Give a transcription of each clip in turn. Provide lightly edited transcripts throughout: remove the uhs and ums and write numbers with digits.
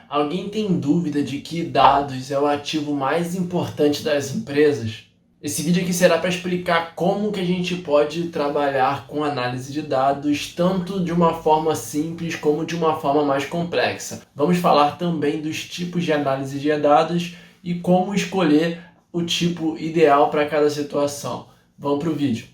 Alguém tem dúvida de que dados é o ativo mais importante das empresas? Esse vídeo aqui será para explicar como que a gente pode trabalhar com análise de dados, tanto de uma forma simples como de uma forma mais complexa. Vamos falar também dos tipos de análise de dados e como escolher o tipo ideal para cada situação. Vamos para o vídeo.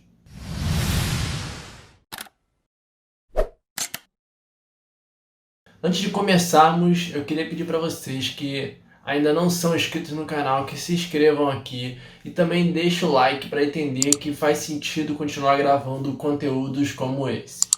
Antes de começarmos, eu queria pedir para vocês que ainda não são inscritos no canal, que se inscrevam aqui e também deixem o like para entender que faz sentido continuar gravando conteúdos como esse.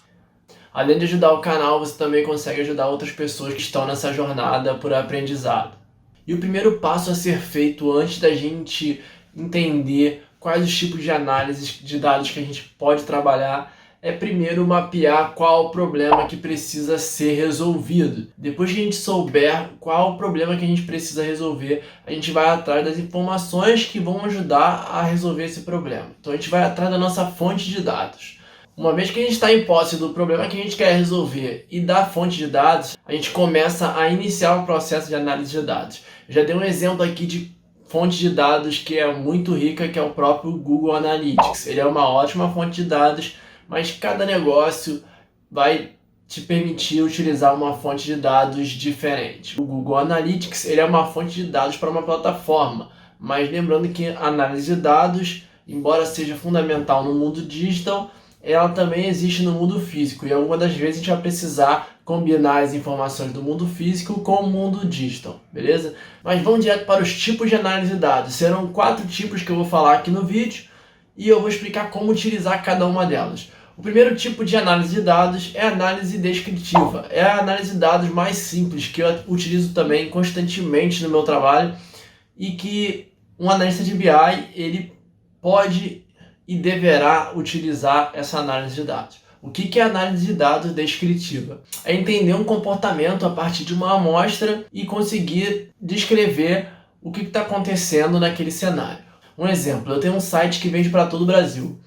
Além de ajudar o canal, você também consegue ajudar outras pessoas que estão nessa jornada por aprendizado. E o primeiro passo a ser feito antes da gente entender quais os tipos de análise de dados que a gente pode trabalhar é primeiro mapear qual o problema que precisa ser resolvido. Depois que a gente souber qual o problema que a gente precisa resolver, a gente vai atrás das informações que vão ajudar a resolver esse problema. Então a gente vai atrás da nossa fonte de dados. Uma vez que a gente está em posse do problema que a gente quer resolver e da fonte de dados, a gente começa a iniciar o processo de análise de dados. Eu já dei um exemplo aqui de fonte de dados que é muito rica, que é o próprio Google Analytics. Ele é uma ótima fonte de dados, mas cada negócio vai te permitir utilizar uma fonte de dados diferente. O Google Analytics ele é uma fonte de dados para uma plataforma, mas lembrando que a análise de dados, embora seja fundamental no mundo digital, ela também existe no mundo físico e algumas das vezes a gente vai precisar combinar as informações do mundo físico com o mundo digital, beleza? Mas vamos direto para os tipos de análise de dados. Serão 4 tipos que eu vou falar aqui no vídeo e eu vou explicar como utilizar cada uma delas. O primeiro tipo de análise de dados é a análise descritiva. É a análise de dados mais simples, que eu utilizo também constantemente no meu trabalho e que um analista de BI ele pode e deverá utilizar essa análise de dados. O que é análise de dados descritiva? É entender um comportamento a partir de uma amostra e conseguir descrever o que está acontecendo naquele cenário. Um exemplo, eu tenho um site que vende para todo o Brasil.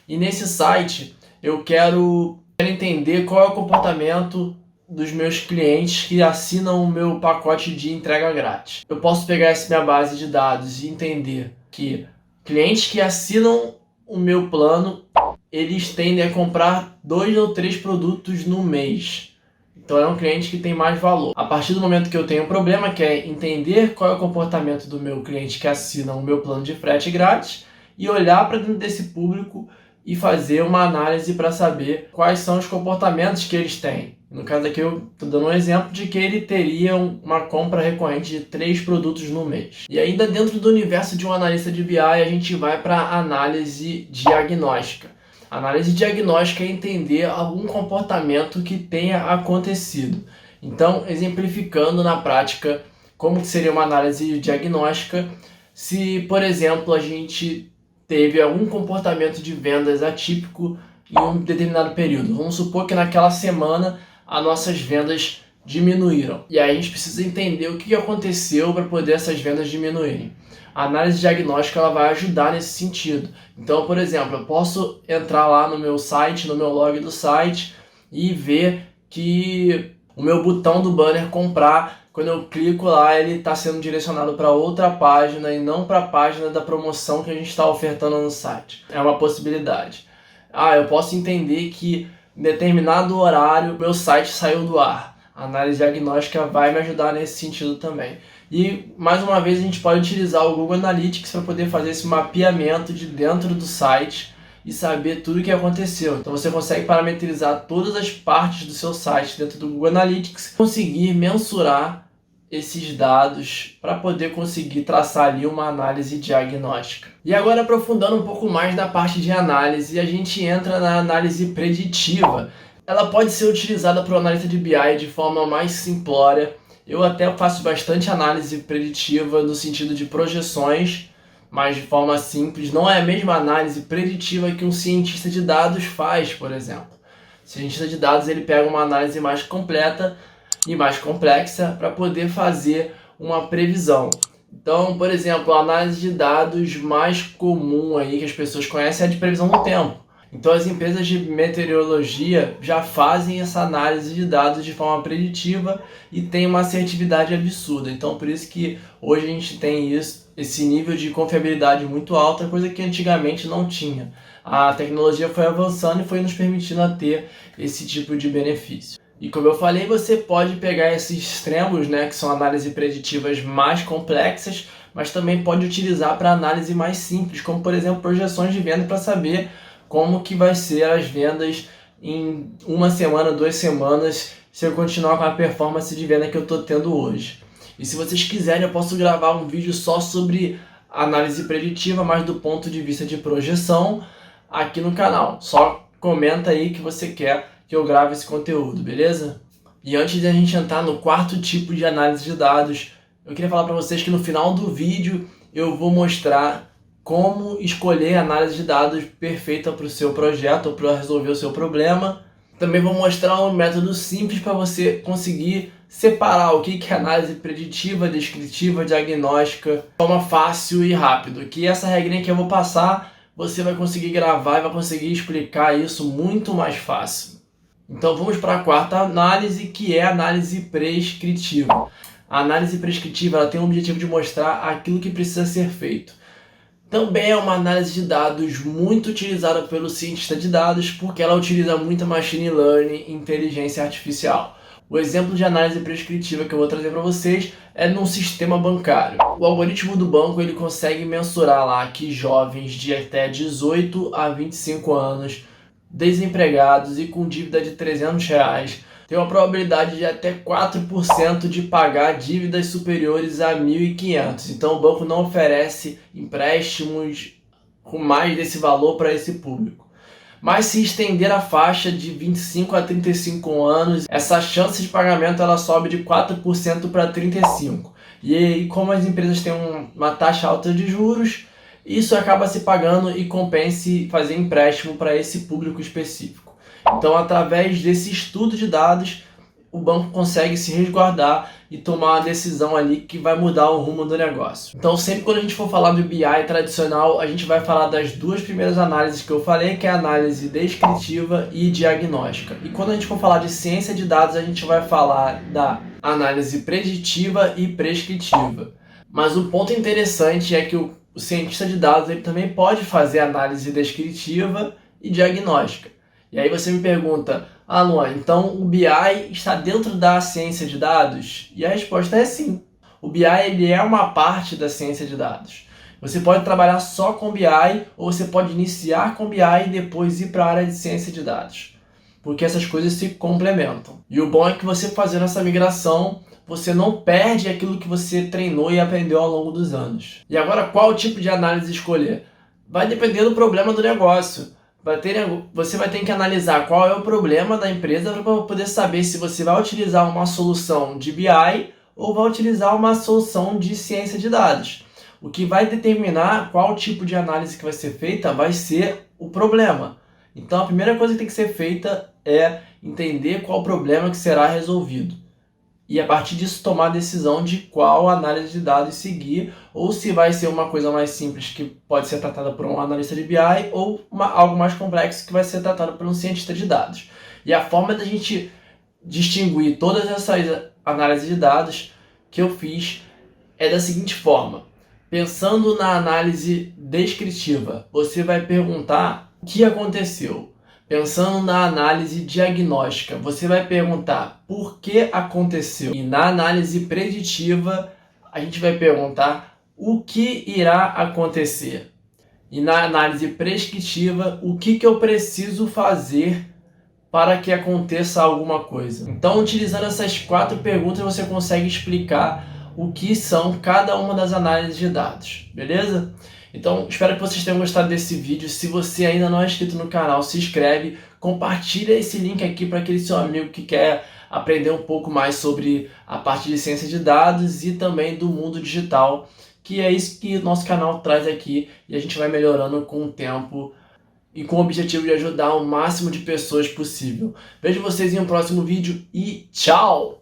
E nesse site eu quero entender qual é o comportamento dos meus clientes que assinam o meu pacote de entrega grátis. Eu posso pegar essa minha base de dados e entender que clientes que assinam o meu plano, eles tendem a comprar 2 ou 3 produtos no mês. Então é um cliente que tem mais valor. A partir do momento que eu tenho um problema, que é entender qual é o comportamento do meu cliente que assina o meu plano de frete grátis e olhar para dentro desse público e fazer uma análise para saber quais são os comportamentos que eles têm. No caso aqui eu estou dando um exemplo de que ele teria uma compra recorrente de 3 produtos no mês. E ainda dentro do universo de um analista de BI, a gente vai para a análise diagnóstica. A análise diagnóstica é entender algum comportamento que tenha acontecido. Então, exemplificando na prática como seria uma análise diagnóstica, se, por exemplo, a gente teve algum comportamento de vendas atípico em um determinado período. Vamos supor que naquela semana as nossas vendas diminuíram. E aí a gente precisa entender o que aconteceu para poder essas vendas diminuírem. A análise diagnóstica ela vai ajudar nesse sentido. Então, por exemplo, eu posso entrar lá no meu site, no meu log do site e ver que o meu botão do banner comprar, quando eu clico lá, ele está sendo direcionado para outra página e não para a página da promoção que a gente está ofertando no site. É uma possibilidade. Eu posso entender que em determinado horário meu site saiu do ar. A análise diagnóstica vai me ajudar nesse sentido também. E, mais uma vez, a gente pode utilizar o Google Analytics para poder fazer esse mapeamento de dentro do site e saber tudo o que aconteceu. Então você consegue parametrizar todas as partes do seu site dentro do Google Analytics, conseguir mensurar esses dados para poder conseguir traçar ali uma análise diagnóstica. E agora, aprofundando um pouco mais na parte de análise, a gente entra na análise preditiva. Ela pode ser utilizada para o analista de BI de forma mais simplória. Eu até faço bastante análise preditiva no sentido de projeções, mas de forma simples. Não é a mesma análise preditiva que um cientista de dados faz, por exemplo. O cientista de dados ele pega uma análise mais completa e mais complexa para poder fazer uma previsão. Então, por exemplo, a análise de dados mais comum aí que as pessoas conhecem é a de previsão do tempo. Então as empresas de meteorologia já fazem essa análise de dados de forma preditiva e tem uma assertividade absurda. Então por isso que hoje a gente tem esse nível de confiabilidade muito alta, coisa que antigamente não tinha. A tecnologia foi avançando e foi nos permitindo a ter esse tipo de benefício. E como eu falei, você pode pegar esses extremos, né, que são análises preditivas mais complexas, mas também pode utilizar para análise mais simples, como por exemplo projeções de venda para saber como que vai ser as vendas em uma semana, 2 semanas, se eu continuar com a performance de venda que eu estou tendo hoje. E se vocês quiserem, eu posso gravar um vídeo só sobre análise preditiva, mas do ponto de vista de projeção, aqui no canal. Só comenta aí que você quer que eu grave esse conteúdo, beleza? E antes de a gente entrar no quarto tipo de análise de dados, eu queria falar para vocês que no final do vídeo eu vou mostrar como escolher a análise de dados perfeita para o seu projeto ou para resolver o seu problema. Também vou mostrar um método simples para você conseguir separar o que é análise preditiva, descritiva, diagnóstica, de forma fácil e rápido. Que essa regrinha que eu vou passar, você vai conseguir gravar e vai conseguir explicar isso muito mais fácil. Então vamos para a quarta análise, que é a análise prescritiva. A análise prescritiva ela tem o objetivo de mostrar aquilo que precisa ser feito. Também é uma análise de dados muito utilizada pelo cientista de dados, porque ela utiliza muito machine learning e inteligência artificial. O exemplo de análise prescritiva que eu vou trazer para vocês é num sistema bancário. O algoritmo do banco ele consegue mensurar lá que jovens de até 18 a 25 anos, desempregados e com dívida de R$ 300, tem uma probabilidade de até 4% de pagar dívidas superiores a 1.500. Então o banco não oferece empréstimos com mais desse valor para esse público. Mas se estender a faixa de 25 a 35 anos, essa chance de pagamento ela sobe de 4% para 35%. E aí, como as empresas têm uma taxa alta de juros, isso acaba se pagando e compensa fazer empréstimo para esse público específico. Então, através desse estudo de dados, o banco consegue se resguardar e tomar uma decisão ali que vai mudar o rumo do negócio. Então, sempre quando a gente for falar do BI tradicional, a gente vai falar das duas primeiras análises que eu falei, que é a análise descritiva e diagnóstica. E quando a gente for falar de ciência de dados, a gente vai falar da análise preditiva e prescritiva. Mas o ponto interessante é que o cientista de dados ele também pode fazer análise descritiva e diagnóstica. E aí você me pergunta, Luan, então o BI está dentro da ciência de dados? E a resposta é sim. O BI ele é uma parte da ciência de dados. Você pode trabalhar só com BI ou você pode iniciar com BI e depois ir para a área de ciência de dados. Porque essas coisas se complementam. E o bom é que você fazendo essa migração, você não perde aquilo que você treinou e aprendeu ao longo dos anos. E agora, qual tipo de análise escolher? Vai depender do problema do negócio. Você vai ter que analisar qual é o problema da empresa para poder saber se você vai utilizar uma solução de BI ou vai utilizar uma solução de ciência de dados. O que vai determinar qual tipo de análise que vai ser feita vai ser o problema. Então a primeira coisa que tem que ser feita é entender qual o problema que será resolvido. E a partir disso tomar a decisão de qual análise de dados seguir, ou se vai ser uma coisa mais simples que pode ser tratada por um analista de BI, ou algo mais complexo que vai ser tratado por um cientista de dados. E a forma da gente distinguir todas essas análises de dados que eu fiz é da seguinte forma. Pensando na análise descritiva, você vai perguntar o que aconteceu. Pensando na análise diagnóstica, você vai perguntar por que aconteceu. E na análise preditiva, a gente vai perguntar o que irá acontecer. E na análise prescritiva, o que eu preciso fazer para que aconteça alguma coisa. Então, utilizando essas 4 perguntas, você consegue explicar o que são cada uma das análises de dados, beleza? Então, espero que vocês tenham gostado desse vídeo. Se você ainda não é inscrito no canal, se inscreve, compartilha esse link aqui para aquele seu amigo que quer aprender um pouco mais sobre a parte de ciência de dados e também do mundo digital, que é isso que o nosso canal traz aqui e a gente vai melhorando com o tempo e com o objetivo de ajudar o máximo de pessoas possível. Vejo vocês em um próximo vídeo e tchau!